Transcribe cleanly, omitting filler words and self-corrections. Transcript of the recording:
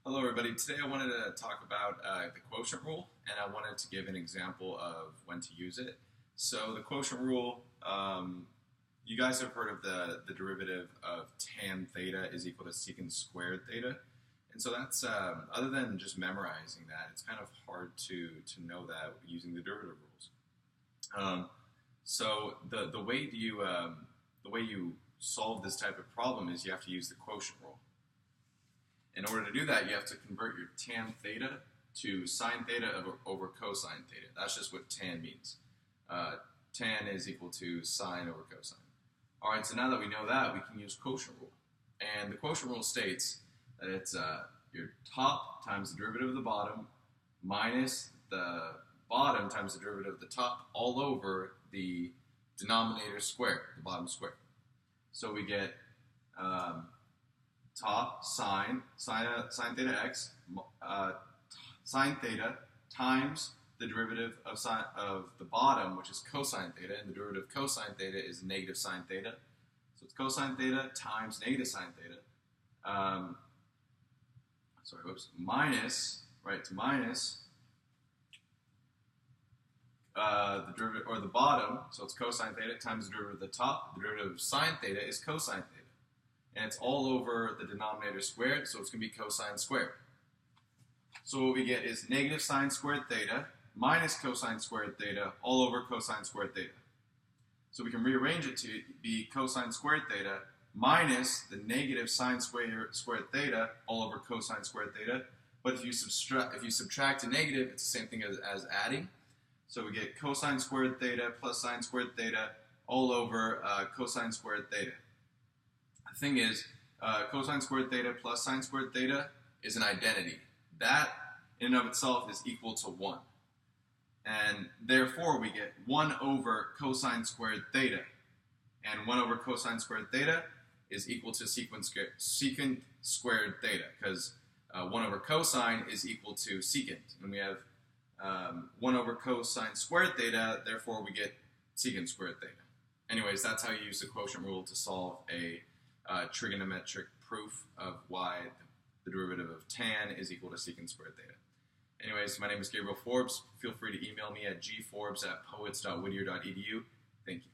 Hello everybody, today I wanted to talk about the quotient rule, and I wanted to give an example of when to use it. So the quotient rule, you guys have heard of the derivative of tan theta is equal to secant squared theta. And so that's, other than just memorizing that, it's kind of hard to know that using the derivative rules. So the way you solve this type of problem is you have to use the quotient rule. In order to do that, you have to convert your tan theta to sine theta over cosine theta. That's just what tan means. Tan is equal to sine over cosine. All right, so now that we know that, we can use quotient rule. And the quotient rule states that it's your top times the derivative of the bottom minus the bottom times the derivative of the top all over the denominator squared, the bottom squared. So we get top sine theta x sine theta times the derivative of the bottom, which is cosine theta, and the derivative of cosine theta is negative sine theta. So it's cosine theta times negative sine theta. Minus the derivative, or the bottom, so it's cosine theta times the derivative of the top. The derivative of sine theta is cosine theta. And it's all over the denominator squared, so it's going to be cosine squared. So what we get is negative sine squared theta minus cosine squared theta all over cosine squared theta. So we can rearrange it to be cosine squared theta minus the negative sine squared theta all over cosine squared theta. But if you subtract a negative, it's the same thing as adding. So we get cosine squared theta plus sine squared theta all over cosine squared theta. The thing is, cosine squared theta plus sine squared theta is an identity. That, in and of itself, is equal to 1. And therefore, we get 1 over cosine squared theta. And 1 over cosine squared theta is equal to secant squared theta, because 1 over cosine is equal to secant. And we have 1 over cosine squared theta, therefore we get secant squared theta. Anyways, that's how you use the quotient rule to solve a trigonometric proof of why the derivative of tan is equal to secant squared theta. Anyways, my name is Gabriel Forbes. Feel free to email me at gforbes@poets.whittier.edu. Thank you.